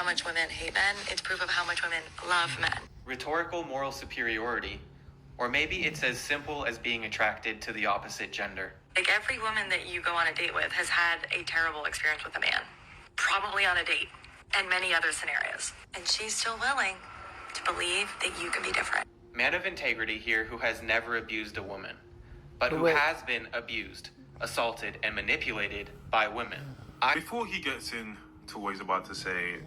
how much women hate men. It's proof of how much women love men. Rhetorical moral superiority. Or maybe it's as simple as being attracted to the opposite gender. Like every woman that you go on a date with has had a terrible experience with a man. Probably on a date. And many other scenarios. And she's still willing to believe that you can be different. Man of integrity here who has never abused a woman, but who has been abused, assaulted, and manipulated by women. Before he gets into what he's about to say,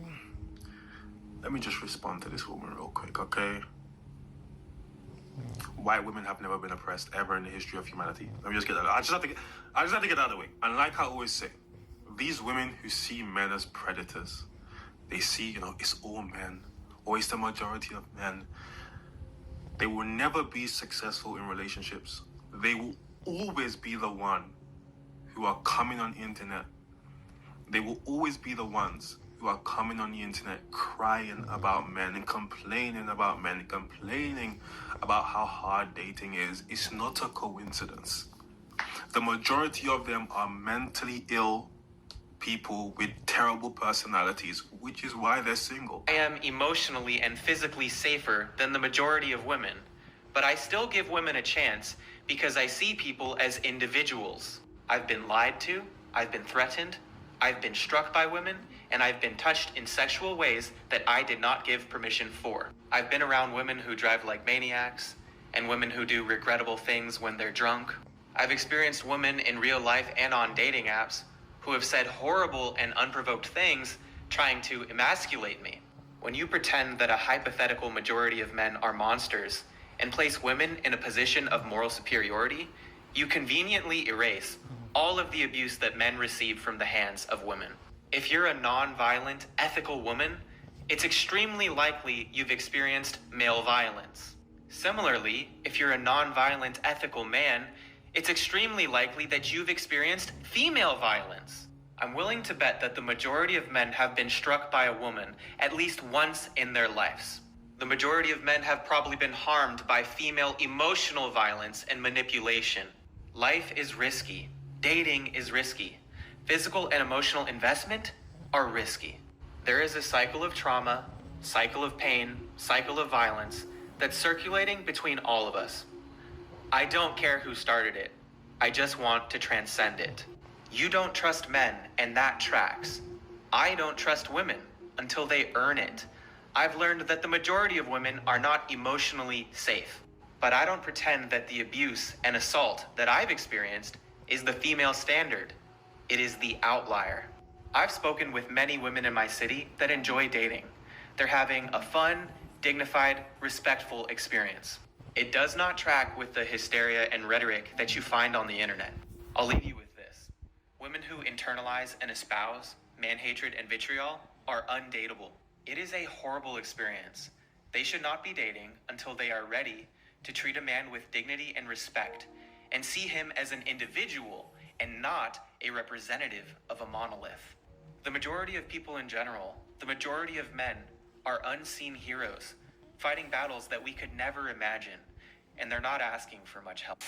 let me just respond to this woman real quick, okay? White women have never been oppressed ever in the history of humanity. Let me just get that. I just have to get that out of the way. And like I always say, these women who see men as predators, they see, it's all men, or it's the majority of men. They will never be successful in relationships. They will always be the one who are coming on the internet. They will always be the ones who are coming on the internet crying about men and complaining about men, complaining about how hard dating is. It's not a coincidence. The majority of them are mentally ill people with terrible personalities, which is why they're single. I am emotionally and physically safer than the majority of women, but I still give women a chance because I see people as individuals. I've been lied to, I've been threatened, I've been struck by women, and I've been touched in sexual ways that I did not give permission for. I've been around women who drive like maniacs, and women who do regrettable things when they're drunk. I've experienced women in real life and on dating apps who have said horrible and unprovoked things trying to emasculate me. When you pretend that a hypothetical majority of men are monsters and place women in a position of moral superiority, you conveniently erase all of the abuse that men receive from the hands of women. If you're a non-violent, ethical woman, it's extremely likely you've experienced male violence. Similarly, if you're a non-violent, ethical man, it's extremely likely that you've experienced female violence. I'm willing to bet that the majority of men have been struck by a woman at least once in their lives. The majority of men have probably been harmed by female emotional violence and manipulation. Life is risky. Dating is risky. Physical and emotional investment are risky. There is a cycle of trauma, cycle of pain, cycle of violence that's circulating between all of us. I don't care who started it. I just want to transcend it. You don't trust men, and that tracks. I don't trust women until they earn it. I've learned that the majority of women are not emotionally safe. But I don't pretend that the abuse and assault that I've experienced is the female standard. It is the outlier. I've spoken with many women in my city that enjoy dating. They're having a fun, dignified, respectful experience. It does not track with the hysteria and rhetoric that you find on the internet. I'll leave you with this. Women who internalize and espouse man-hatred and vitriol are undateable. It is a horrible experience. They should not be dating until they are ready to treat a man with dignity and respect and see him as an individual and not a representative of a monolith. The majority of people in general, the majority of men, are unseen heroes, fighting battles that we could never imagine, and they're not asking for much help.